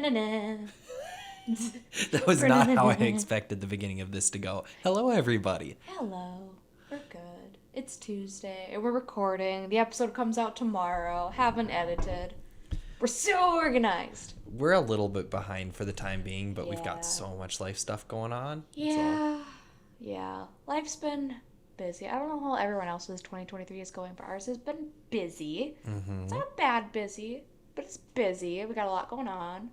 That was not how I expected the beginning of this to go. Hello, everybody. Hello. We're good. It's Tuesday, and we're recording. The episode comes out tomorrow. Haven't edited. We're so organized. We're a little bit behind for the time being, but we've Yeah. got so much life stuff going on. Yeah. Life's been busy. I don't know how everyone else's 2023 is going, but ours has been busy. It's not a bad busy, but it's busy. We got a lot going on.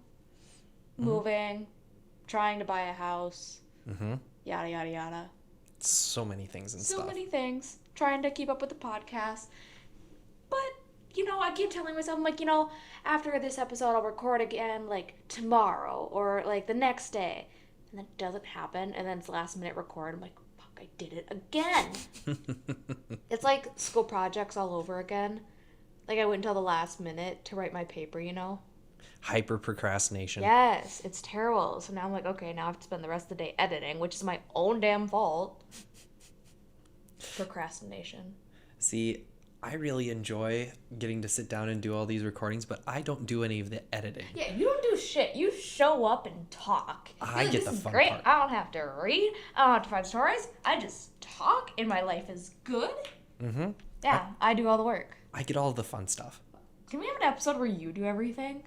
Moving, trying to buy a house, yada, yada, yada. So many things and stuff. So many things. Trying to keep up with the podcast. But, I keep telling myself, I'm like, after this episode, I'll record again, like, tomorrow or, like, the next day. And then it doesn't happen. And then it's last minute record. I'm like, fuck, I did it again. It's like school projects all over again. Like, I wait until the last minute to write my paper, Hyper procrastination. Yes, it's terrible. So now I'm like, okay, now I have to spend the rest of the day editing, which is my own damn fault. Procrastination. See, I really enjoy getting to sit down and do all these recordings, but I don't do any of the editing. Yeah, you don't do shit. You show up and talk. I get the fun great. part. I don't have to read. I don't have to find stories. I just talk, and my life is good. Mm-hmm. Yeah, I do all the work. I get all the fun stuff. Can we have an episode where you do everything?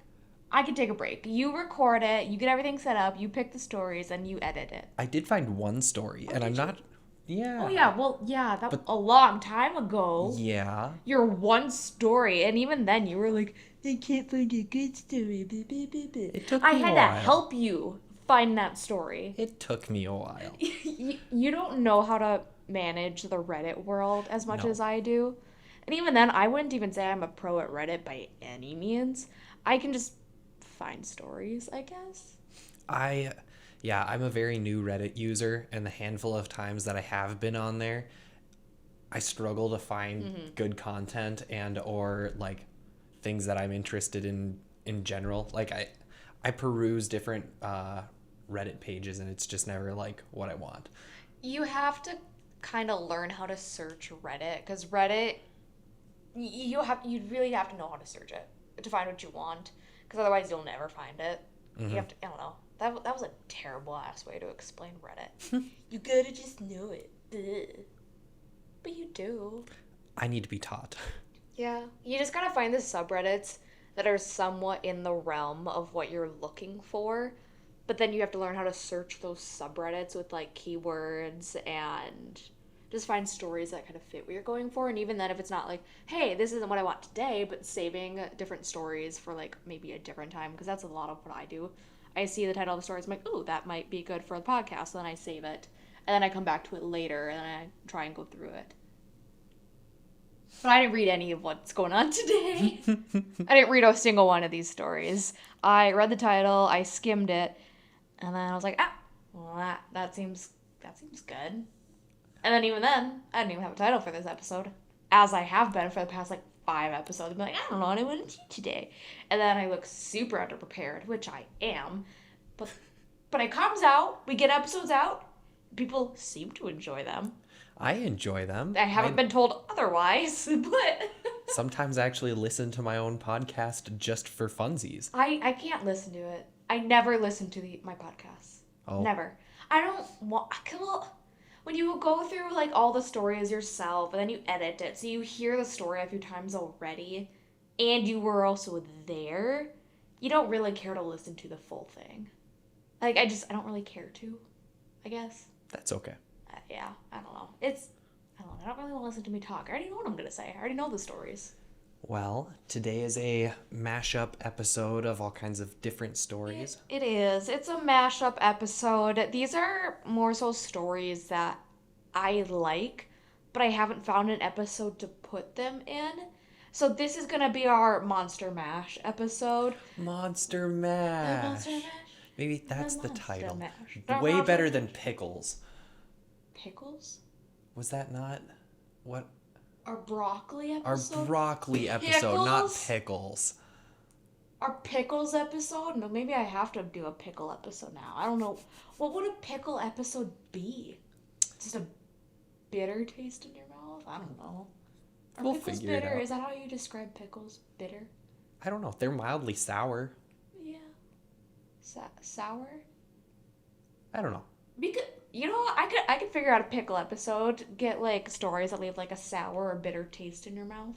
I can take a break. You record it, you get everything set up, you pick the stories, and you edit it. I did find one story, and I'm not... Yeah. Oh, yeah. Well, yeah, that was a long time ago. Yeah. Your one story, and even then you were like, I can't find a good story. It took me I had a to while. help you find that story. It took me a while. You don't know how to manage the Reddit world as much No. as I do. And even then, I wouldn't even say I'm a pro at Reddit by any means. I can just find stories, I guess. I'm a very new Reddit user, and the handful of times that I have been on there, I struggle to find good content and or like things that I'm interested in general. Like I peruse different Reddit pages, and it's just never like what I want. You have to kind of learn how to search Reddit, because Reddit, you really have to know how to search it to find what you want, because otherwise you'll never find it. You have to, I don't know. That was a terrible ass way to explain Reddit. You gotta just know it. Ugh. But you do. I need to be taught. Yeah. You just gotta find the subreddits that are somewhat in the realm of what you're looking for. But then you have to learn how to search those subreddits with like keywords and just find stories that kind of fit what you're going for. And even then, if it's not like, hey, this isn't what I want today, but saving different stories for like maybe a different time, because that's a lot of what I do. I see the title of the story, I'm like, ooh, that might be good for the podcast. So then I save it. And then I come back to it later and I try and go through it. But I didn't read any of what's going on today. I didn't read a single one of these stories. I read the title, I skimmed it, and then I was like, well, that seems good. And then even then, I didn't even have a title for this episode, as I have been for the past like 5 episodes. I'm like, I don't know what I want to teach today. And then I look super underprepared, which I am. But it comes out, we get episodes out, people seem to enjoy them. I enjoy them. I haven't been told otherwise, but... Sometimes I actually listen to my own podcast just for funsies. I can't listen to it. I never listen to my podcasts. Oh. Never. I don't want... When you go through, like, all the stories yourself, and then you edit it, so you hear the story a few times already, and you were also there, you don't really care to listen to the full thing. Like, I don't really care to, I guess. That's okay. Yeah, I don't know. I don't really want to listen to me talk. I already know what I'm going to say. I already know the stories. Well, today is a mashup episode of all kinds of different stories. It is. It's a mashup episode. These are more so stories that I like, but I haven't found an episode to put them in. So this is going to be our Monster Mash episode. Monster Mash. Monster Mash? Maybe that's the Monster title. Mash. Way better than Pickles. Pickles? Was that not what? Our broccoli Our episode? broccoli episode, not Pickles? pickles. Our pickles episode? No, maybe I have to do a pickle episode now. I don't know. What would a pickle episode be? Just a bitter taste in your mouth? I don't know. Are We'll pickles figure it bitter? out. Is that how you describe pickles? Bitter? I don't know. They're mildly sour. Yeah. Sour? I don't know. I could figure out a pickle episode. Get like stories that leave like a sour or bitter taste in your mouth.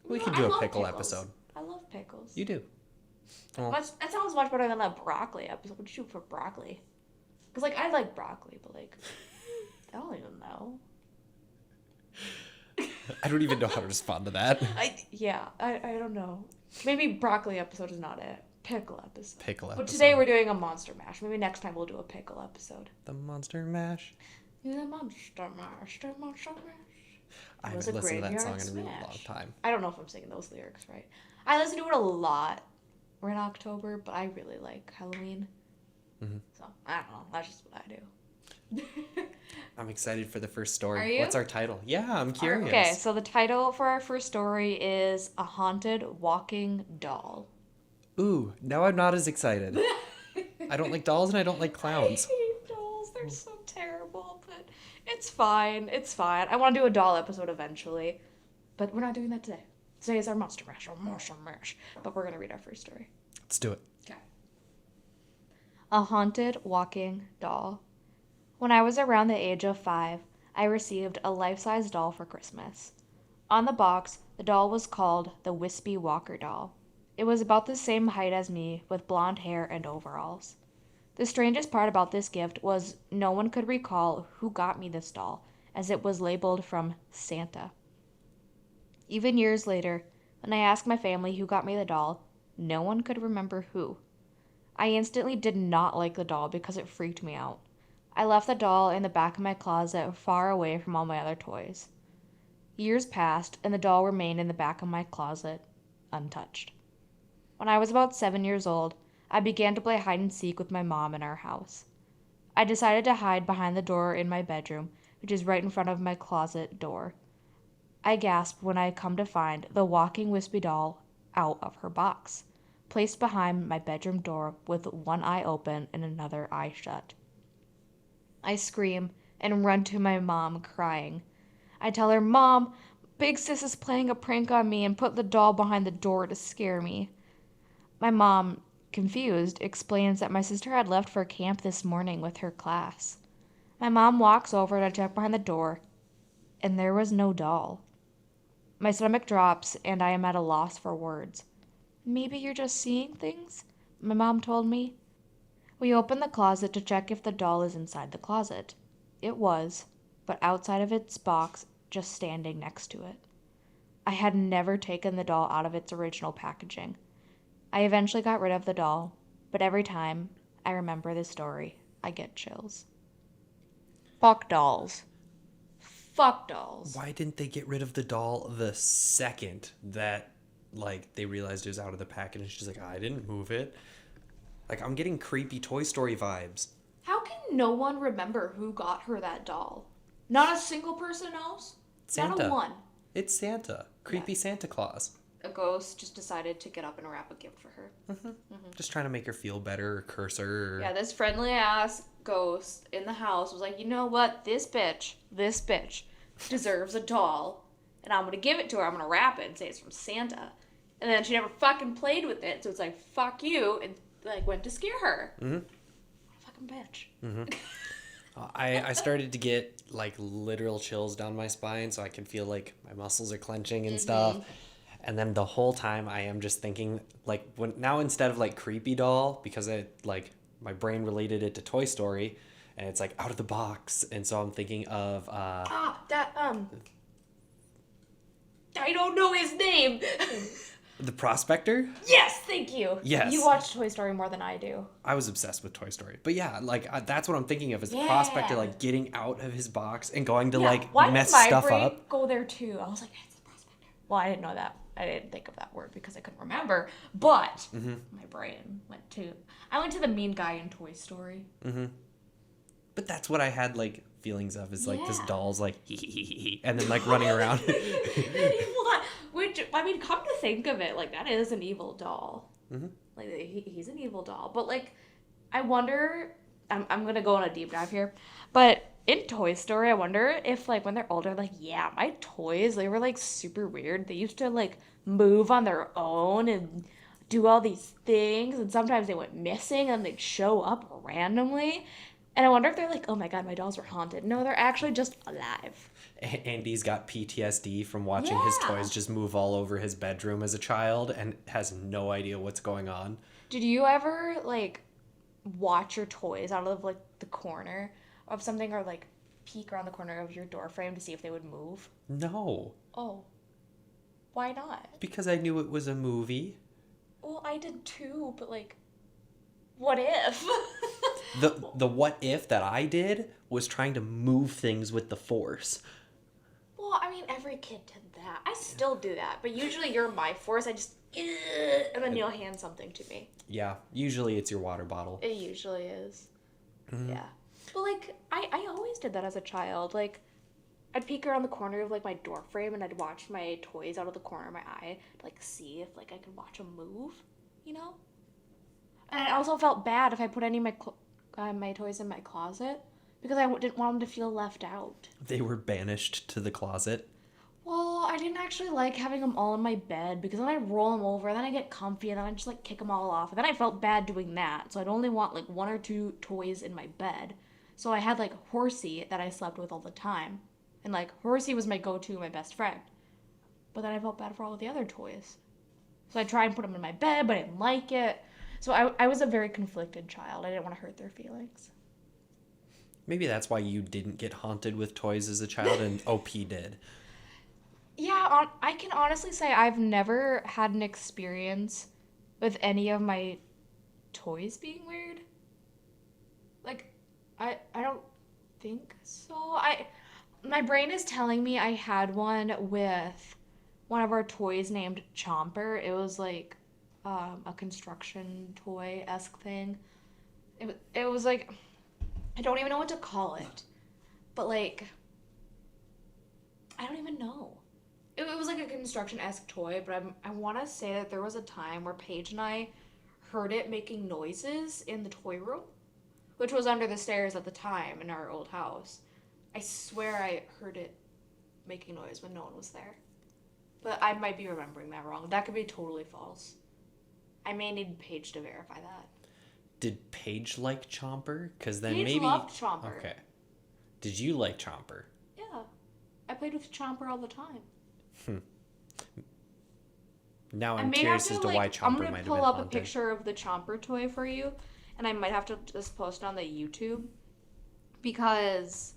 We can do I a love pickle pickles. episode. I love pickles. You do. Well, That sounds much better than a broccoli episode. What did you do for broccoli? Because like I like broccoli, but like I don't even know. I don't even know how to respond to that. I don't know. Maybe broccoli episode is not it. Pickle episode. Pickle episode. But today we're doing a monster mash. Maybe next time we'll do a pickle episode. The monster mash. The monster mash. The monster mash. I haven't listened to that song in a really long time. I don't know if I'm singing those lyrics right. I listen to it a lot. We're in October, but I really like Halloween. Mm-hmm. So, I don't know. That's just what I do. I'm excited for the first story. Are you? What's our title? Yeah, I'm curious. Okay, so the title for our first story is A Haunted Walking Doll. Ooh, now I'm not as excited. I don't like dolls and I don't like clowns. I hate dolls. They're so terrible, but it's fine. It's fine. I want to do a doll episode eventually, but we're not doing that today. Today is our monster mash, but we're going to read our first story. Let's do it. Okay. A Haunted Walking Doll. When I was around the age of 5, I received a life-size doll for Christmas. On the box, the doll was called the Wispy Walker doll. It was about the same height as me, with blonde hair and overalls. The strangest part about this gift was no one could recall who got me this doll, as it was labeled from Santa. Even years later, when I asked my family who got me the doll, no one could remember who. I instantly did not like the doll because it freaked me out. I left the doll in the back of my closet, far away from all my other toys. Years passed, and the doll remained in the back of my closet, untouched. When I was about 7 years old, I began to play hide and seek with my mom in our house. I decided to hide behind the door in my bedroom, which is right in front of my closet door. I gasped when I come to find the walking wispy doll out of her box, placed behind my bedroom door with one eye open and another eye shut. I scream and run to my mom, crying. I tell her, "Mom, Big Sis is playing a prank on me and put the doll behind the door to scare me." My mom, confused, explains that my sister had left for camp this morning with her class. My mom walks over to check behind the door, and there was no doll. My stomach drops, and I am at a loss for words. "Maybe you're just seeing things?" my mom told me. We open the closet to check if the doll is inside the closet. It was, but outside of its box, just standing next to it. I had never taken the doll out of its original packaging. I eventually got rid of the doll, but every time I remember this story, I get chills. Fuck dolls. Fuck dolls. Why didn't they get rid of the doll the second that, like, they realized it was out of the package and she's like, I didn't move it? Like, I'm getting creepy Toy Story vibes. How can no one remember who got her that doll? Not a single person knows? Santa. Not a one. It's Santa. Creepy Santa Claus. A ghost just decided to get up and wrap a gift for her. Just trying to make her feel better or curse her. Or... Yeah, this friendly ass ghost in the house was like, you know what? This bitch deserves a doll. And I'm going to give it to her. I'm going to wrap it and say it's from Santa. And then she never fucking played with it. So it's like, fuck you. And like went to scare her. Fucking bitch. I started to get like literal chills down my spine, so I can feel like my muscles are clenching and stuff. And then the whole time I am just thinking, like, when now instead of like creepy doll, because my brain related it to Toy Story, and it's like out of the box, and so I'm thinking of I don't know his name. The Prospector. Yes, thank you. Yes. You watch Toy Story more than I do. I was obsessed with Toy Story, but yeah, like that's what I'm thinking of is the Prospector, like getting out of his box and going to mess stuff up. Go there too. I was like, it's the Prospector. Well, I didn't know that. I didn't think of that word because I couldn't remember. But my brain went to. I went to the mean guy in Toy Story. But that's what I had like feelings of is like this doll's like hee, and then like running around. Which, I mean, come to think of it, like that is an evil doll. Like he's an evil doll. But like, I wonder. I'm gonna go on a deep dive here, but in Toy Story, I wonder if like when they're older, like my toys, they were like super weird. They used to like move on their own and do all these things, and sometimes they went missing and they'd show up randomly. And I wonder if they're like, oh my god, my dolls were haunted. No, they're actually just alive. Andy's got PTSD from watching his Yeah. toys just move all over his bedroom as a child and has no idea what's going on. Did you ever, like, watch your toys out of, like, the corner of something, or, like, peek around the corner of your door frame to see if they would move? No, Oh. Why not? because I knew it was a movie. Well, I did too, but, like, what if? The what if that I did was trying to move things with the force. Well, I mean, every kid did that. I still do that, but usually you're my force. I just, and then you'll hand something to me. Yeah, usually it's your water bottle. It usually is. Yeah. But, like, I always did that as a child. Like, I'd peek around the corner of, like, my door frame, and I'd watch my toys out of the corner of my eye to, like, see if, like, I could watch them move, you know? And I also felt bad if I put any of my toys in my closet, because I didn't want them to feel left out. They were banished to the closet. Well, I didn't actually like having them all in my bed, because then I'd roll them over, and then I'd get comfy, and then I'd just, like, kick them all off. And then I felt bad doing that, so I'd only want, like, 1 or 2 toys in my bed. So I had, like, Horsey that I slept with all the time. And, like, Horsey was my go-to, my best friend. But then I felt bad for all of the other toys. So I tried and put them in my bed, but I didn't like it. So I was a very conflicted child. I didn't want to hurt their feelings. Maybe that's why you didn't get haunted with toys as a child and OP did. Yeah, I can honestly say I've never had an experience with any of my toys being weird. Like, I don't think so. My brain is telling me I had one with one of our toys named Chomper. It was like a construction toy-esque thing. It was like, I don't even know what to call it, but like, I don't even know. It was like a construction-esque toy, but I want to say that there was a time where Paige and I heard it making noises in the toy room, which was under the stairs at the time in our old house. I swear I heard it making noise when no one was there. But I might be remembering that wrong. That could be totally false. I may need Paige to verify that. Did Paige like Chomper? Because then Paige maybe... loved Chomper. Okay. Did you like Chomper? Yeah. I played with Chomper all the time. Now I'm curious as to why Chomper I'm might gonna have pull been up haunted. a picture of the Chomper toy for you, and I might have to just post it on the YouTube, because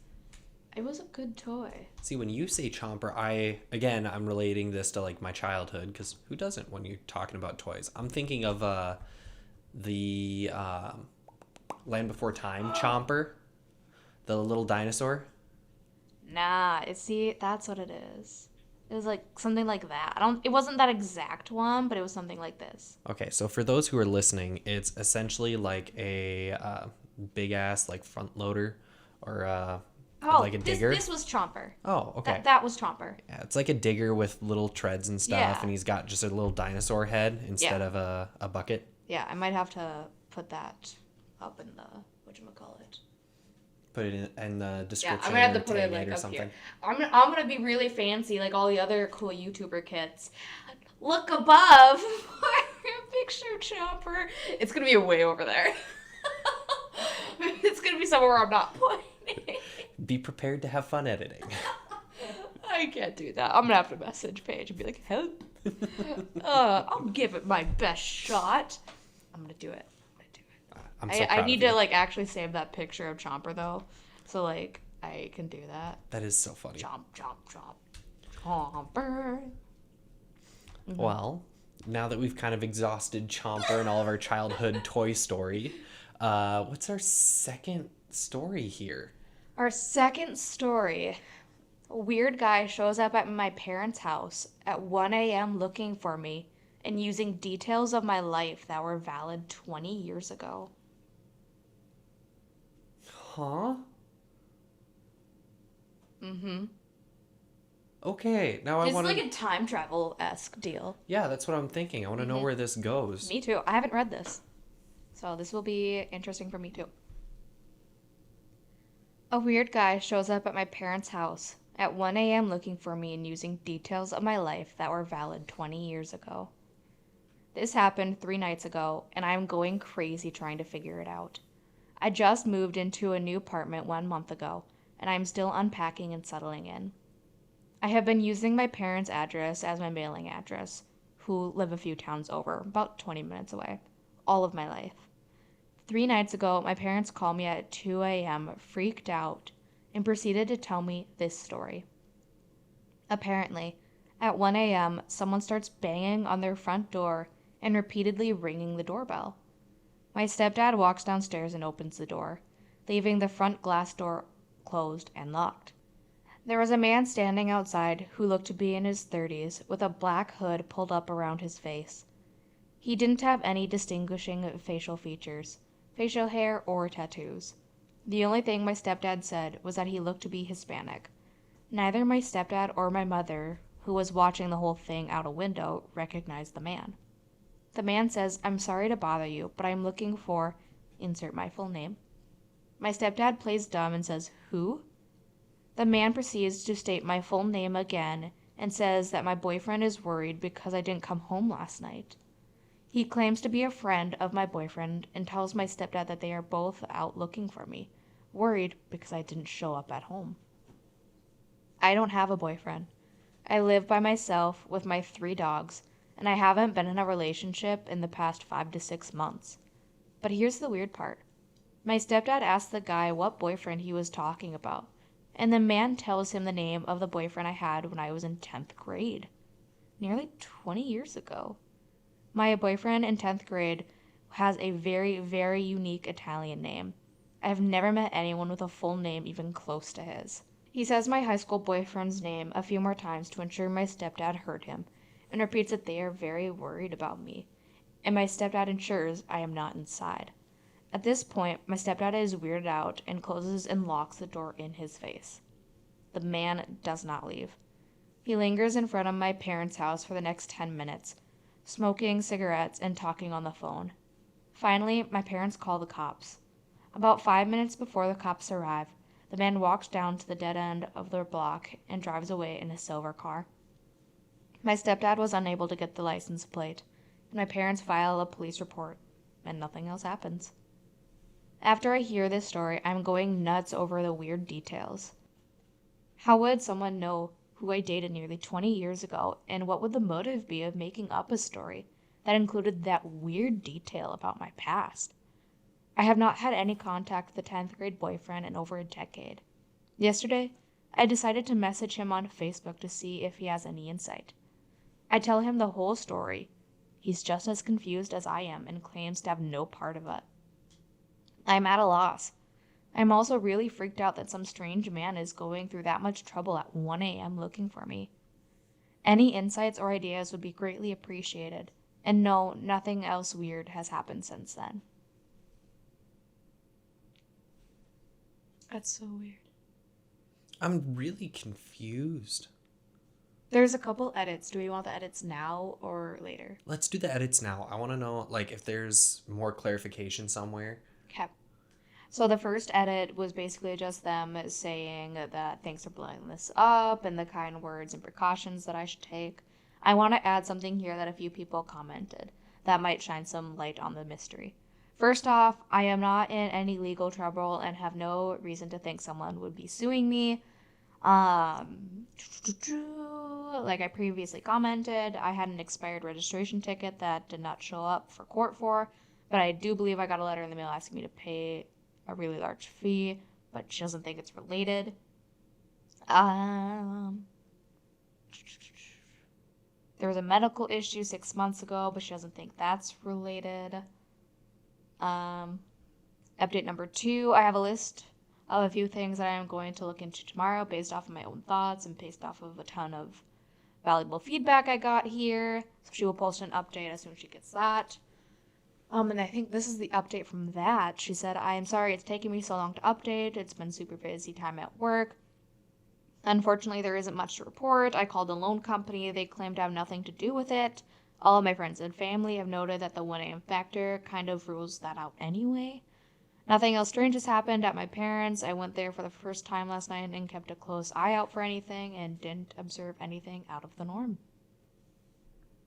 it was a good toy. See, when you say Chomper, I'm relating this to like my childhood, because who doesn't when you're talking about toys? I'm thinking of the Land Before Time Chomper, the little dinosaur. Nah, that's what it is. It was like something like that. It wasn't that exact one, but it was something like this. Okay, so for those who are listening, it's essentially like a big ass like front loader, or like a digger. This was Chomper. Oh, okay. That was Chomper. Yeah, it's like a digger with little treads and stuff, Yeah. and he's got just a little dinosaur head instead of a bucket. Yeah, I might have to put that up in the whatchamacallit. Put it in the description. Yeah, I'm gonna have to or put it tag like or up something. here. I'm gonna be really fancy, like all the other cool YouTuber kits. Look above a picture of Chomper. It's gonna be way over there. It's gonna be somewhere where I'm not pointing. Be prepared to have fun editing. I can't do that. I'm gonna have to message Paige and be like, help. I'll give it my best shot. I'm gonna do it. I'm so proud I need of to you. like actually save that picture of Chomper though, so like I can do that. That is so funny. Chomp, chomp, chomp. Chomper. Mm-hmm. Well, now that we've kind of exhausted Chomper and all of our childhood toy story, what's our second story here? Our second story. A weird guy shows up at my parents' house at 1 a.m. looking for me and using details of my life that were valid 20 years ago. Huh? Mm-hmm. Okay, now I It's want to... like a time travel-esque deal. Yeah, that's what I'm thinking. I want to know where this goes. Me too. I haven't read this. So this will be interesting for me too. A weird guy shows up at my parents' house at 1 a.m. looking for me and using details of my life that were valid 20 years ago. This happened 3 nights ago, and I'm going crazy trying to figure it out. I just moved into a new apartment 1 month ago, and I'm still unpacking and settling in. I have been using my parents' address as my mailing address, who live a few towns over, about 20 minutes away, all of my life. 3 nights ago, my parents called me at 2 a.m., freaked out, and proceeded to tell me this story. Apparently, at 1 a.m., someone starts banging on their front door and repeatedly ringing the doorbell. My stepdad walks downstairs and opens the door, leaving the front glass door closed and locked. There was a man standing outside who looked to be in his 30s with a black hood pulled up around his face. He didn't have any distinguishing facial features, facial hair, or tattoos. The only thing my stepdad said was that he looked to be Hispanic. Neither my stepdad or my mother, who was watching the whole thing out a window, recognized the man. The man says, "I'm sorry to bother you, but I'm looking for," insert my full name. My stepdad plays dumb and says, "Who?" The man proceeds to state my full name again and says that my boyfriend is worried because I didn't come home last night. He claims to be a friend of my boyfriend and tells my stepdad that they are both out looking for me, worried because I didn't show up at home. I don't have a boyfriend. I live by myself with my 3 dogs, and I haven't been in a relationship in the past 5 to 6 months. But here's the weird part. My stepdad asked the guy what boyfriend he was talking about, and the man tells him the name of the boyfriend I had when I was in 10th grade. Nearly 20 years ago. My boyfriend in 10th grade has a very, very unique Italian name. I have never met anyone with a full name even close to his. He says my high school boyfriend's name a few more times to ensure my stepdad heard him, and repeats that they are very worried about me, and my stepdad ensures I am not inside. At this point, my stepdad is weirded out and closes and locks the door in his face. The man does not leave. He lingers in front of my parents' house for the next 10 minutes, smoking cigarettes and talking on the phone. Finally, my parents call the cops. About 5 minutes before the cops arrive, the man walks down to the dead end of the block and drives away in a silver car. My stepdad was unable to get the license plate, and my parents file a police report, and nothing else happens. After I hear this story, I'm going nuts over the weird details. How would someone know who I dated nearly 20 years ago, and what would the motive be of making up a story that included that weird detail about my past? I have not had any contact with a 10th grade boyfriend in over a decade. Yesterday, I decided to message him on Facebook to see if he has any insight. I tell him the whole story. He's just as confused as I am and claims to have no part of it. I'm at a loss. I'm also really freaked out that some strange man is going through that much trouble at 1 a.m. looking for me. Any insights or ideas would be greatly appreciated. And no, nothing else weird has happened since then. That's so weird. I'm really confused. There's a couple edits. Do we want the edits now or later? Let's do the edits now. I want to know, like, if there's more clarification somewhere. Okay. So the first edit was basically just them saying that thanks for blowing this up and the kind words and precautions that I should take. I want to add something here that a few people commented that might shine some light on the mystery. First off, I am not in any legal trouble and have no reason to think someone would be suing me. Like I previously commented, I had an expired registration ticket that did not show up for court for, but I do believe I got a letter in the mail asking me to pay a really large fee, but she doesn't think it's related. There was a medical issue 6 months ago, but she doesn't think that's related. Update number 2, I have a list of a few things that I am going to look into tomorrow based off of my own thoughts and based off of a ton of valuable feedback I got here. So she will post an update as soon as she gets that. And I think this is the update from that. She said, I am sorry it's taking me so long to update. It's been super busy time at work. Unfortunately, there isn't much to report. I called the loan company. They claimed to have nothing to do with it. All of my friends and family have noted that the 1 a.m. factor kind of rules that out anyway. Nothing else strange has happened at my parents'. I went there for the first time last night and kept a close eye out for anything and didn't observe anything out of the norm.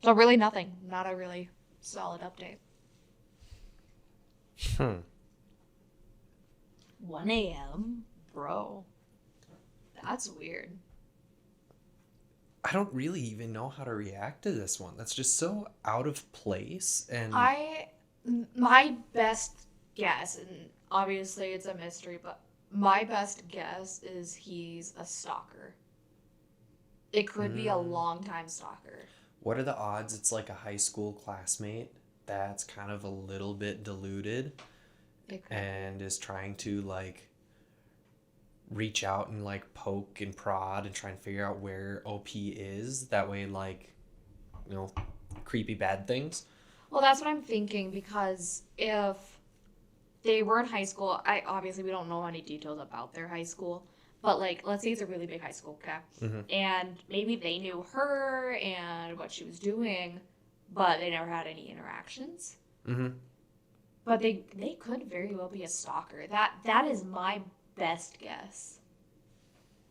So really nothing. Not a really Solid update. Hmm. 1 a.m.? Bro. That's weird. I don't really even know how to react to this one. That's just so out of place. And My best guess, and obviously it's a mystery, but my best guess is he's a stalker. It could be a long-time stalker. what are the odds it's like a high school classmate that's kind of a little bit deluded and is trying to like reach out and like poke and prod and try and figure out where OP is? That way, like, you know, creepy bad things. Well, that's what I'm thinking, because if they were in high school, obviously we don't know any details about their high school, but like, let's say it's a really big high school, okay? Mm-hmm. And maybe they knew her and what she was doing, but they never had any interactions. Mm-hmm. But they could very well be a stalker. That is my best guess.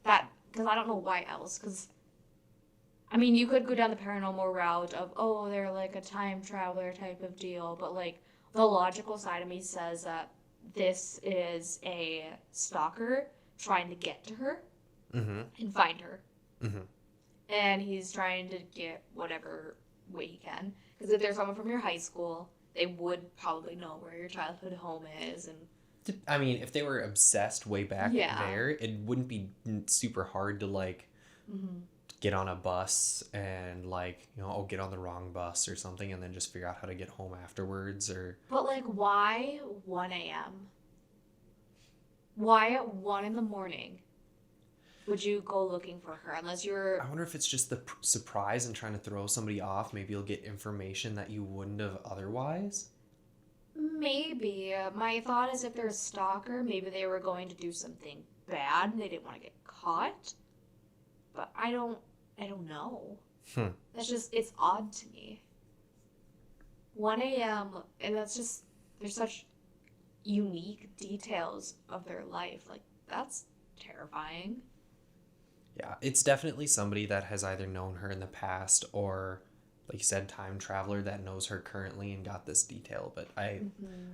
That, because I don't know why else. Because, I mean, you could go down the paranormal route of, oh, they're like a time traveler type of deal, but like the logical side of me says that this is a stalker trying to get to her Mm-hmm. and find her. Mm-hmm. And he's trying to get whatever way he can. Because if there's someone from your high school, they would probably know where your childhood home is. And I mean, if they were obsessed way back Yeah. there, it wouldn't be super hard to like get on a bus and like, you know, oh, get on the wrong bus or something and then just figure out how to get home afterwards. Or But like, why 1 a.m.? Why at 1 in the morning would you go looking for her? Unless you're... I wonder if it's just the surprise and trying to throw somebody off. Maybe you'll get information that you wouldn't have otherwise. Maybe. My thought is if they're a stalker, maybe they were going to do something bad and they didn't want to get caught. But I don't know. That's just, it's odd to me. 1 a.m., and that's just, there's such unique details of their life. Like, that's terrifying. Yeah, it's definitely somebody that has either known her in the past or, like you said, time traveler that knows her currently and got this detail. But I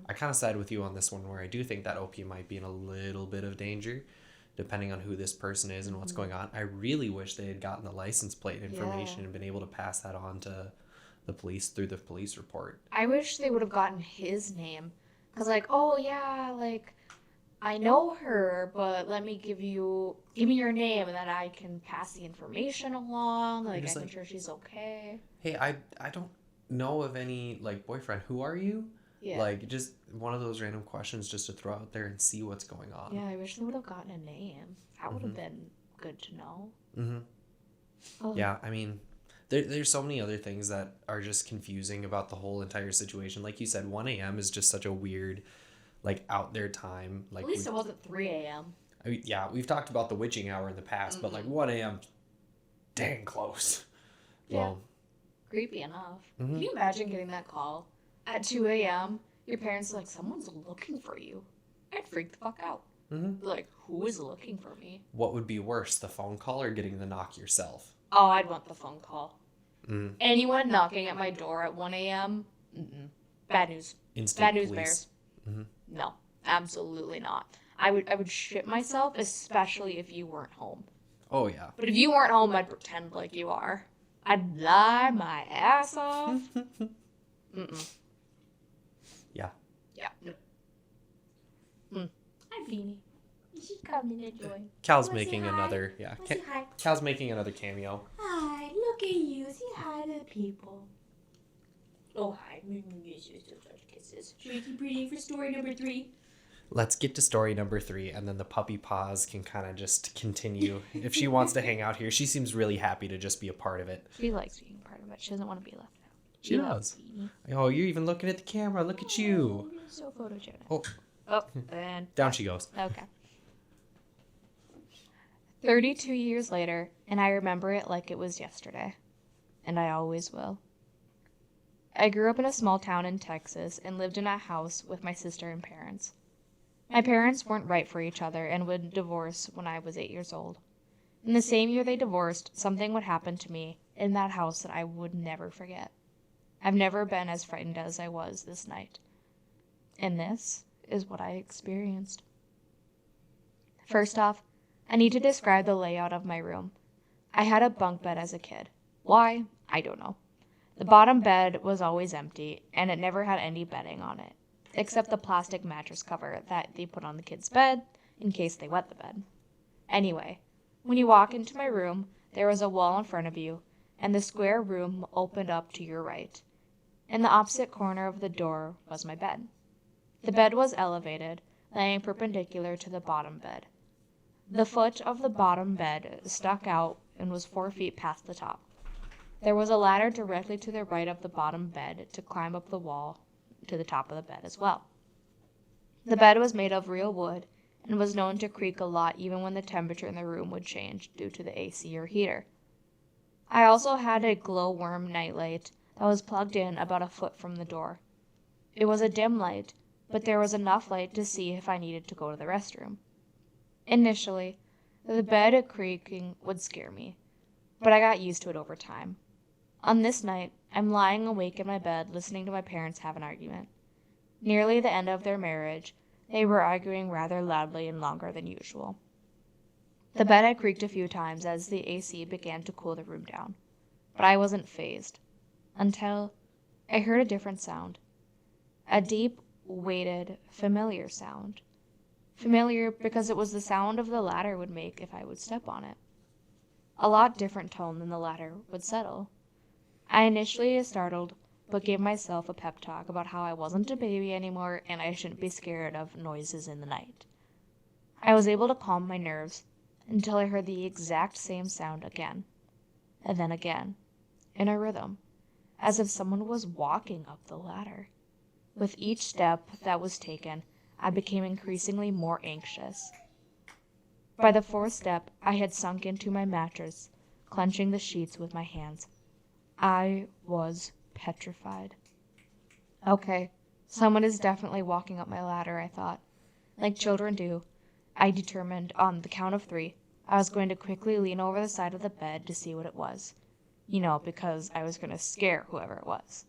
kind of side with you on this one, where I do think that OP might be in a little bit of danger, depending on who this person is and what's going on. I really wish they had gotten the license plate information and been able to pass that on to the police through the police report. I wish they would have gotten his name. Because, like, oh, yeah, like, I know her, but let me give me your name, and then I can pass the information along. Like, I can sure she's okay. Hey, I don't know of any, like, boyfriend. Who are you? Yeah. Like, just one of those random questions just to throw out there and see what's going on. Yeah, I wish they would have gotten a name. That would have been good to know. Mm-hmm. Oh. Yeah, I mean, there's so many other things that are just confusing about the whole entire situation. Like you said, 1 a.m. is just such a weird, like, out there time. Like, at least it wasn't 3 a.m. I mean, yeah, we've talked about the witching hour in the past, but like 1 a.m. dang close. Yeah. Well, creepy enough. Can you imagine getting that call at 2 a.m.? Your parents are like, someone's looking for you. I'd freak the fuck out. Like, who is looking for me? What would be worse, the phone call or getting the knock yourself? Oh, I'd want the phone call. Anyone knocking at my door at 1 a.m.? Bad news. Instant Bad news police. bears. No, absolutely not. I would shit myself, especially if you weren't home. Oh, yeah. But if you weren't home, I'd pretend like you are. I'd lie my ass off. Yeah. Yeah. No. Hi, Beanie. She's coming to join. Cal's Wanna say making hi? another, yeah. Wanna say hi? Cal's making another cameo. Hi, look at you. Say hi to the people. Oh, hi. Kisses. Should we keep reading for story number 3? Let's get to story number 3, and then the puppy paws can kind of just continue. If she wants to hang out here, she seems really happy to just be a part of it. She likes being part of it. She doesn't want to be left out. She does. Oh, you're even looking at the camera. Look at you. You're so photogenic. Oh, And down she goes. okay. 32 years later, and I remember it like it was yesterday. And I always will. I grew up in a small town in Texas and lived in a house with my sister and parents. My parents weren't right for each other and would divorce when I was 8 years old. In the same year they divorced, something would happen to me in that house that I would never forget. I've never been as frightened as I was this night. And this is what I experienced. First off, I need to describe the layout of my room. I had a bunk bed as a kid. Why? I don't know. The bottom bed was always empty, and it never had any bedding on it, except the plastic mattress cover that they put on the kids' bed in case they wet the bed. Anyway, when you walk into my room, there was a wall in front of you, and the square room opened up to your right. In the opposite corner of the door was my bed. The bed was elevated, laying perpendicular to the bottom bed. The foot of the bottom bed stuck out and was 4 feet past the top. There was a ladder directly to the right of the bottom bed to climb up the wall to the top of the bed as well. The bed was made of real wood and was known to creak a lot even when the temperature in the room would change due to the AC or heater. I also had a glowworm nightlight that was plugged in about a foot from the door. It was a dim light, but there was enough light to see if I needed to go to the restroom. Initially, the bed creaking would scare me, but I got used to it over time. On this night, I'm lying awake in my bed listening to my parents have an argument. Nearly the end of their marriage, they were arguing rather loudly and longer than usual. The bed had creaked a few times as the AC began to cool the room down, but I wasn't fazed until I heard a different sound. A deep, weighted, familiar sound. Familiar because it was the sound of the ladder would make if I would step on it. A lot different tone than the ladder would settle. I initially was startled, but gave myself a pep talk about how I wasn't a baby anymore and I shouldn't be scared of noises in the night. I was able to calm my nerves until I heard the exact same sound again, and then again, in a rhythm, as if someone was walking up the ladder. With each step that was taken, I became increasingly more anxious. By the fourth step, I had sunk into my mattress, clenching the sheets with my hands. I was petrified. Okay, someone is definitely walking up my ladder, I thought. Like children do, I determined on the count of 3, I was going to quickly lean over the side of the bed to see what it was. Because I was going to scare whoever it was.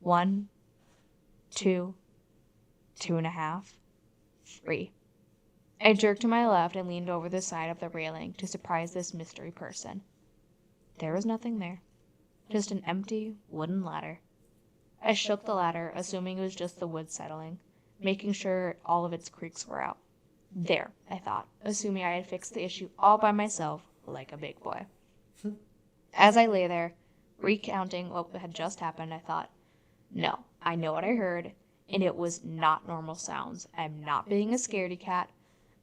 1, 2, 2.5, 3. I jerked to my left and leaned over the side of the railing to surprise this mystery person. There was nothing there, just an empty wooden ladder. I shook the ladder, assuming it was just the wood settling, making sure all of its creaks were out. There, I thought, assuming I had fixed the issue all by myself like a big boy. As I lay there, recounting what had just happened, I thought, no, I know what I heard, and it was not normal sounds. I'm not being a scaredy cat,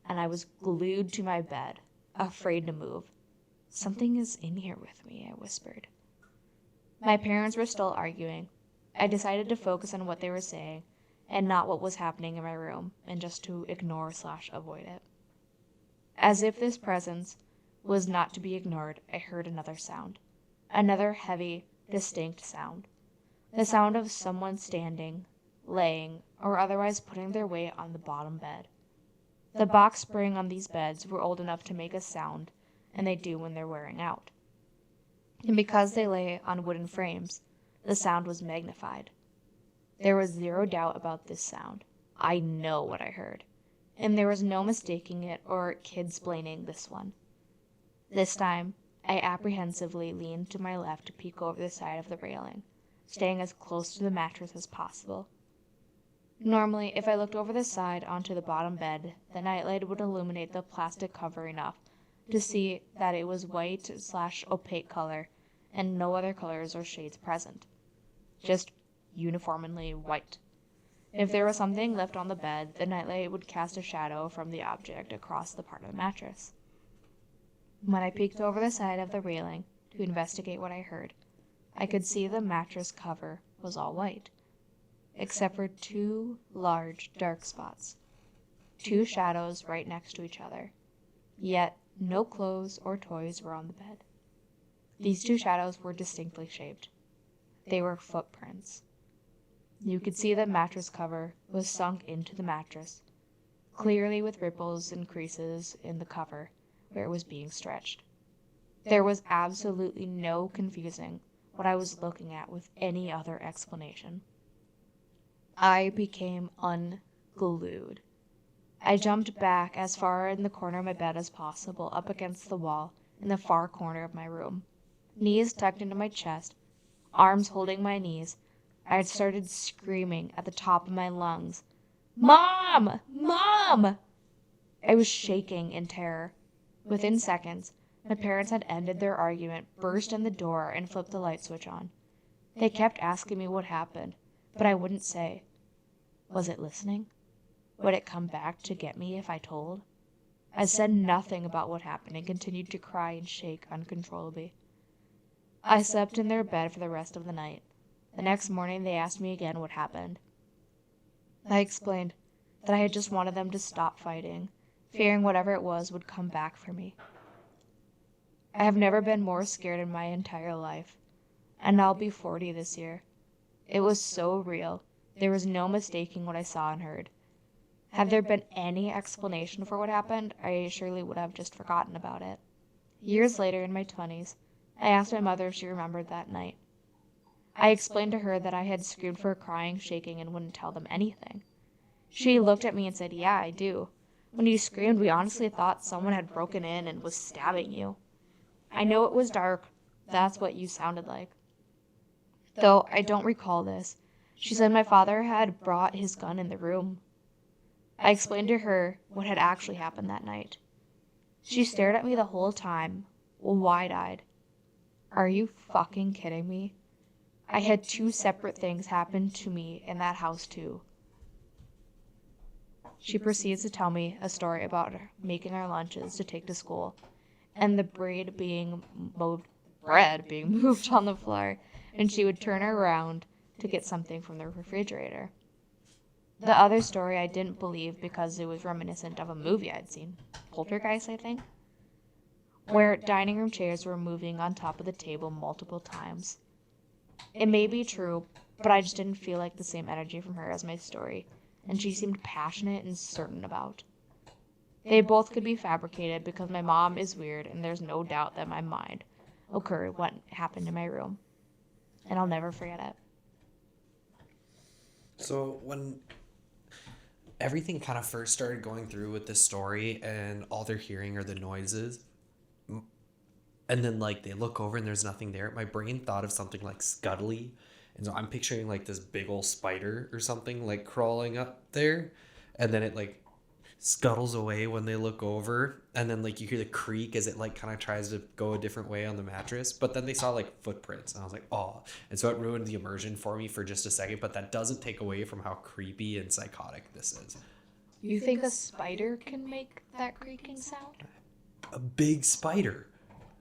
and I was glued to my bed, afraid to move. Something is in here with me, I whispered. My parents were still arguing. I decided to focus on what they were saying and not what was happening in my room, and just to ignore/avoid it. As if this presence was not to be ignored, I heard another sound. Another heavy, distinct sound. The sound of someone standing, laying, or otherwise putting their weight on the bottom bed. The box springs on these beds were old enough to make a sound, and they do when they're wearing out. And because they lay on wooden frames, the sound was magnified. There was zero doubt about this sound. I know what I heard, and there was no mistaking it or kidsplaining this one. This time, I apprehensively leaned to my left to peek over the side of the railing, staying as close to the mattress as possible. Normally, if I looked over the side onto the bottom bed, the nightlight would illuminate the plastic cover enough to see that it was white/opaque color and no other colors or shades present. Just uniformly white. If there was something left on the bed, the nightlight would cast a shadow from the object across the part of the mattress. When I peeked over the side of the railing to investigate what I heard, I could see the mattress cover was all white, except for 2 large dark spots, 2 shadows right next to each other, yet no clothes or toys were on the bed. These 2 shadows were distinctly shaped. They were footprints. You could see the mattress cover was sunk into the mattress, clearly with ripples and creases in the cover where it was being stretched. There was absolutely no confusing what I was looking at with any other explanation. I became unglued. I jumped back as far in the corner of my bed as possible, up against the wall in the far corner of my room. Knees tucked into my chest, arms holding my knees, I had started screaming at the top of my lungs, "Mom! Mom!" I was shaking in terror. Within seconds, my parents had ended their argument, burst in the door, and flipped the light switch on. They kept asking me what happened, but I wouldn't say. Was it listening? Would it come back to get me if I told? I said nothing about what happened and continued to cry and shake uncontrollably. I slept in their bed for the rest of the night. The next morning, they asked me again what happened. I explained that I had just wanted them to stop fighting, fearing whatever it was would come back for me. I have never been more scared in my entire life, and I'll be 40 this year. It was so real. There was no mistaking what I saw and heard. Had there been any explanation for what happened, I surely would have just forgotten about it. Years later, in my 20s, I asked my mother if she remembered that night. I explained to her that I had screamed for crying, shaking, and wouldn't tell them anything. She looked at me and said, "Yeah, I do. When you screamed, we honestly thought someone had broken in and was stabbing you. I know it was dark. That's what you sounded like." Though I don't recall this, she said my father had brought his gun in the room. I explained to her what had actually happened that night. She stared at me the whole time, wide-eyed. Are you fucking kidding me? I had 2 separate things happen to me in that house too. She proceeds to tell me a story about her making our lunches to take to school, and the bread being moved on the floor, and she would turn around to get something from the refrigerator. The other story I didn't believe because it was reminiscent of a movie I'd seen, Poltergeist, I think, where dining room chairs were moving on top of the table multiple times. It may be true, but I just didn't feel like the same energy from her as my story, and she seemed passionate and certain about. They both could be fabricated because my mom is weird, and there's no doubt that my mind occurred what happened in my room, and I'll never forget it. So when everything kind of first started going through with this story and all they're hearing are the noises, and then like they look over and there's nothing there, my brain thought of something like scuttly, and so I'm picturing like this big old spider or something like crawling up there, and then it like scuttles away when they look over, and then like you hear the creak as it like kind of tries to go a different way on the mattress, but then they saw like footprints and I was like, oh, and so it ruined the immersion for me for just a second, but that doesn't take away from how creepy and psychotic this is. You think a spider can make that creaking sound? A big spider.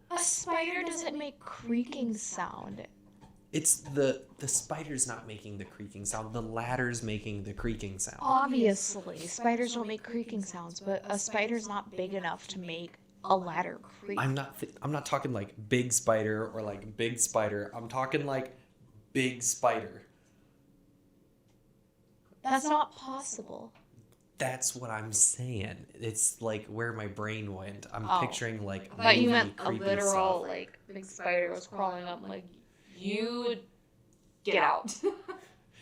A spider doesn't make creaking sound. It's the spider's not making the creaking sound. The ladder's making the creaking sound. Obviously, spiders don't make creaking sounds, but a spider's not big enough to make a ladder creak. I'm not talking like big spider or like big spider. I'm talking like big spider. That's not possible. That's what I'm saying. It's like where my brain went. I'm picturing like I thought you meant a creepy literal stuff. like big spider was crawling up like you get out.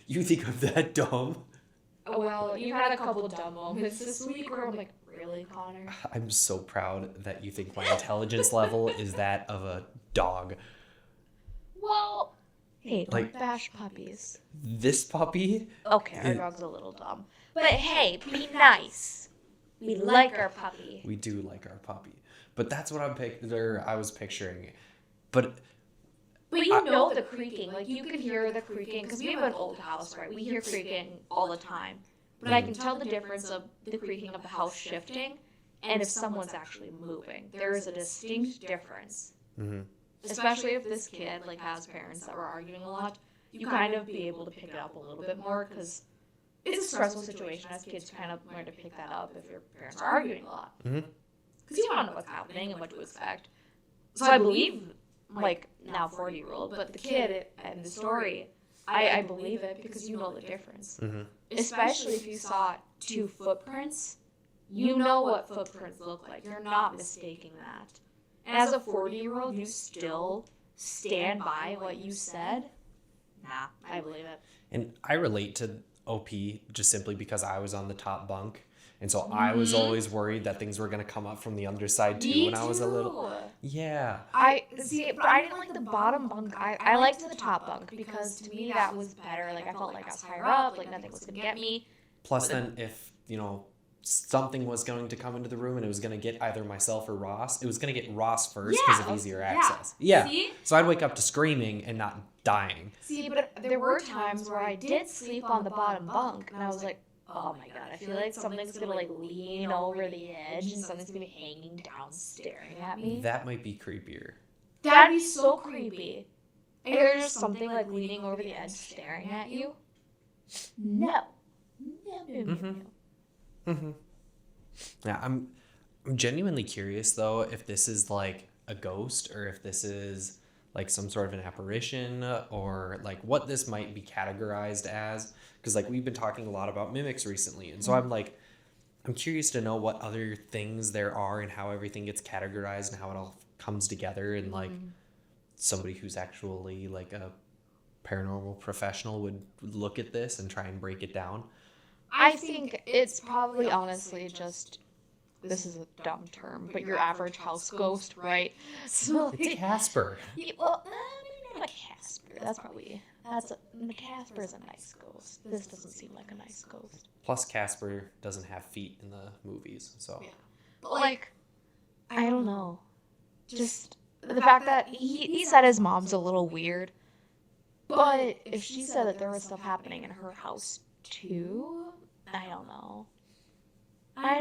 You think I'm that dumb? Well, you had a couple dumb moments this week where I'm like, really, Connor? I'm so proud that you think my intelligence level is that of a dog. Well, hey, don't Like- bash puppies. This puppy? Okay, our dog's a little dumb. But hey, be nice. We like our puppy. We do like our puppy. But that's what I was picturing. But you know the creaking. Like, you can hear the creaking. Because we have an old house, right? We hear creaking all the time. But I can tell the difference of the creaking of the house shifting and if someone's actually moving. There is a distinct difference. Mm-hmm. Especially if this kid, like, has parents that were arguing a lot. You kind of be able to pick it up a little bit more because it's a stressful situation as kids kind of learn to pick that up if your parents are arguing a lot. Mm-hmm. Because you want to know what's happening and what to expect. So I believe, like, now 40-year-old, but the kid and the story, I believe it because you know the difference. Mm-hmm. Especially if you saw 2 footprints, you know what footprints look like. You're not mistaking that. And as a 40-year-old, you still stand by what you said, nah, I believe it. And I relate to OP just simply because I was on the top bunk. And so I was always worried that things were going to come up from the underside too when I was a little. Yeah. I see, but I didn't like the bottom bunk. I liked the top bunk because to me that was better. Like I felt like I was higher up, like nothing was gonna get me. Plus, then if something was going to come into the room and it was going to get either myself or Ross, it was going to get Ross first because of easier access. Yeah. See? So I'd wake up to screaming and not dying. See, but there were times where I did sleep on the bottom bunk and I was like, oh my god, I feel like something's gonna like lean over the edge and something's gonna be hanging down staring at me. That might be creepier. That'd be so creepy. And there's just something like leaning over the edge staring at you. No. Yeah, I'm genuinely curious though if this is like a ghost or if this is like some sort of an apparition or like what this might be categorized as. Because like we've been talking a lot about mimics recently, and so I'm curious to know what other things there are and how everything gets categorized and how it all comes together, and like somebody who's actually like a paranormal professional would look at this and try and break it down. I think it's probably honestly just, this is a dumb term, but your average house ghost, right? So It's Casper. Well, maybe not a Casper. Casper's a nice ghost. This doesn't seem like a nice ghost. Plus, Casper doesn't have feet in the movies, so. Yeah. But like, I don't know. Just the fact that he said his mom's a little weird, but if she said that there was stuff happening in her house too, I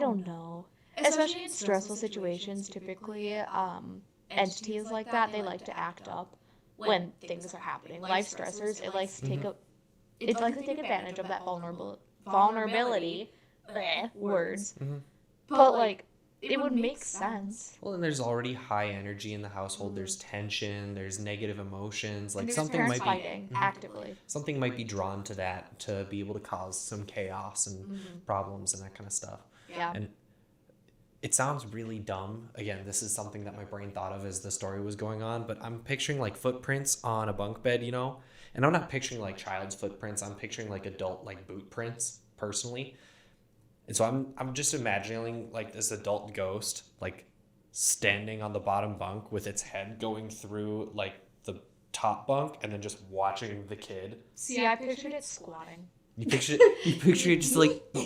don't know. Especially in stressful situations, typically, entities like that, they like to act up when things are happening. Life stressors, it likes to take advantage of that vulnerability. Words. But like, it would make sense. Well, and there's already high energy in the household. There's tension. There's negative emotions. Like something might be actively. Something might be drawn to that to be able to cause some chaos and problems and that kind of stuff. Yeah. And it sounds really dumb. Again, this is something that my brain thought of as the story was going on, but I'm picturing like footprints on a bunk bed, and I'm not picturing like child's footprints. I'm picturing like adult like boot prints personally. And so I'm just imagining like this adult ghost like standing on the bottom bunk with its head going through like the top bunk and then just watching the kid. See, I pictured it squatting. You picture it just like yeah.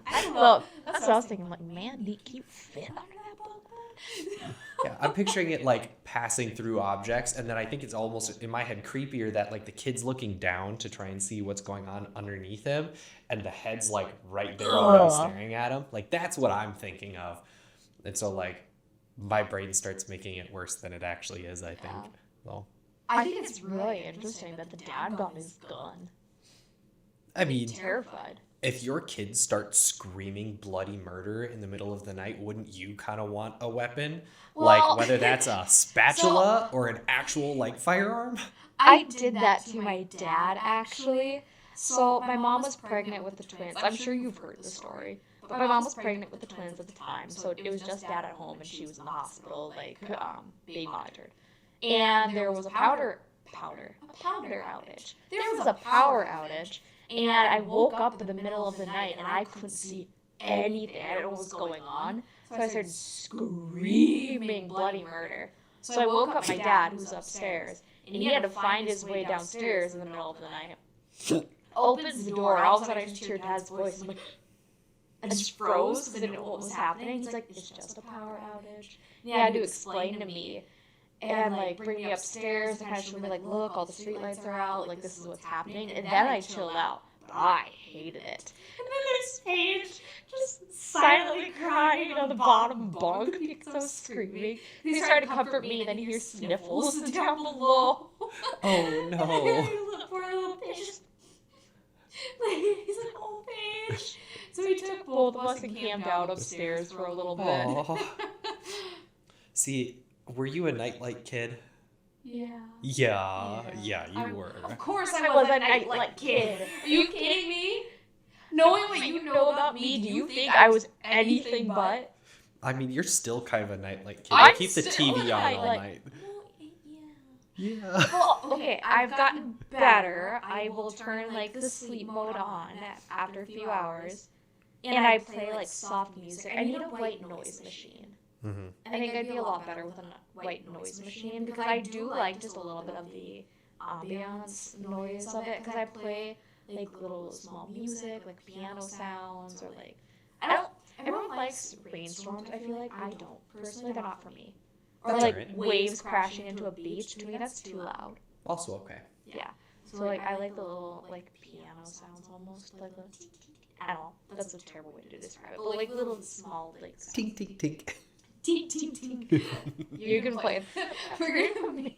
I don't know. That's what I was thinking. I'm like, man, can you fit under that bunk bed? Yeah, I'm picturing it like passing through objects, and then I think it's almost in my head creepier that like the kid's looking down to try and see what's going on underneath him, and the head's like right there already staring at him. Like that's what I'm thinking of, and so like my brain starts making it worse than it actually is. I think. Well, I think it's really interesting that the dad got his gun. I mean, terrified. If your kids start screaming bloody murder in the middle of the night, wouldn't you kind of want a weapon? Well, like whether that's a spatula or an actual like firearm? I did that to my dad actually. So my mom was pregnant with the twins. I'm sure you've heard the story. But my mom was pregnant with the twins at the time. So it was just dad at home and she was in the hospital like being monitored. And there was a powder outage. There was a power outage. And I woke up in the middle of the night and I couldn't see anything. I don't know what was going on. So I started screaming bloody murder. So I woke up my dad, who's upstairs, and he had to find his way downstairs in the middle of the night. Opens the door, and all of a sudden I just hear Dad's voice. I'm like, I just froze because I didn't know what was happening. He's like, it's just a power outage. And he had to explain to me. And like bring me upstairs and kind of show me like, look, all the streetlights are out, like this is what's happening. And then I chilled out. But I hated it. And then there's Paige just silently crying on the bottom bunk because I was screaming. He started to comfort me, and then he hears sniffles down below. Oh no. Poor little Paige. He's like, oh Paige. So he took both of us and camped out upstairs for a little bit. See, were you a nightlight kid? Yeah. Yeah, you were. Of course I was a nightlight kid. Are you kidding me? Knowing what you know about me, do you think I was anything but? I mean, you're still kind of a nightlight kid. I'm You keep the still TV a on all nightlight- night. Yeah. Yeah. Well, okay, I've gotten better. I will turn like the sleep mode on after a few hours, and I play like soft music. I need a white noise machine. Mm-hmm. I think I'd be a lot better with a white noise machine because I do like just a little bit of the ambiance noise of it because I play like little small music, like piano sounds or like I don't. Everyone likes rainstorms. I feel like I don't personally. They're not for me. Or That's like alright. waves crashing into a beach. To me, that's too loud. Also okay. Yeah. So like I like the little like piano sounds almost like the. I don't know. That's a terrible way to describe it. But like little small like. Tink tink tink. Tink tink tink. You can play it. We're gonna make.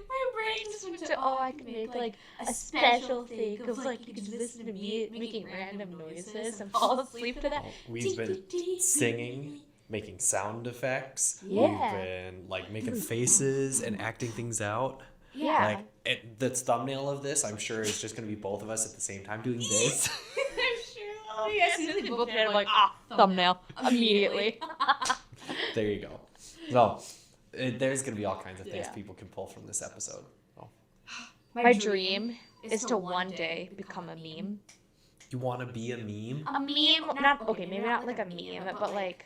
My brain just went to I can make like a special thing of like you can listen to me making random noises and fall asleep to that. We've been singing, making sound effects. Yeah. We've been like making faces and acting things out. Yeah. Like the thumbnail of this, I'm sure, is just gonna be both of us at the same time doing this. Oh, yeah, as soon as they both did it, I'm like, thumbnail immediately. There you go. So there's gonna be all kinds of things Yeah. people can pull from this episode. Oh. My dream is to one day become a meme. You want to be a meme? A meme, not okay, maybe not like a meme, but like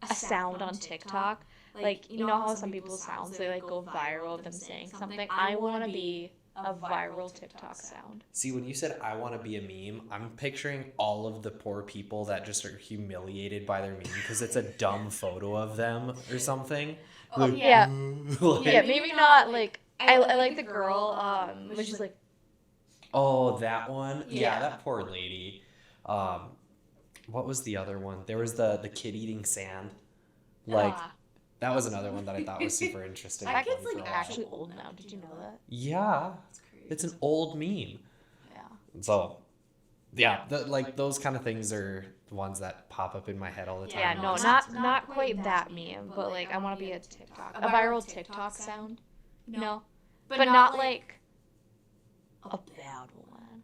a sound on TikTok. Like you know how some people's sounds they like go viral of them saying something. I want to be a viral TikTok sound. See, when you said I want to be a meme, I'm picturing all of the poor people that just are humiliated by their meme because it's a dumb photo of them or something. Like, Yeah. like- Yeah, maybe not like I like the girl when she's like Oh, that one? Yeah, Yeah. that poor lady. What was the other one? There was the kid eating sand. Like, that was another one that I thought was super interesting. that and kid's fun like for a while. actually old now. Did you know that? Yeah, it's an old meme. Yeah. So, yeah, like those kind of things are the ones that pop up in my head all the time. Yeah, no, not quite that meme, but like I want to be a viral TikTok sound. No, but not like a bad one.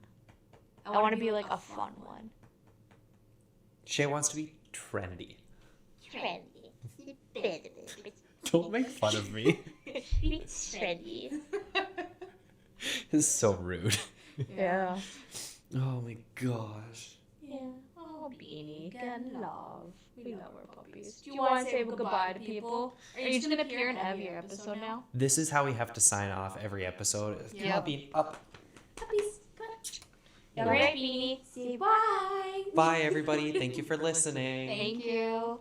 I want to be like a fun one. Shay wants to be trendy. Trendy. Don't make fun of me. Trendy. This is so rude. Yeah. Oh my gosh. Yeah. Oh, Beanie, get love. We love our puppies. Do you want to say goodbye to people? Are you just gonna appear in every episode now? This is how we have to sign off every episode. Yep. Come on, Bean, up. Puppies. Good. All right, Beanie. Say bye. Bye, everybody. Thank you for listening. Thank you.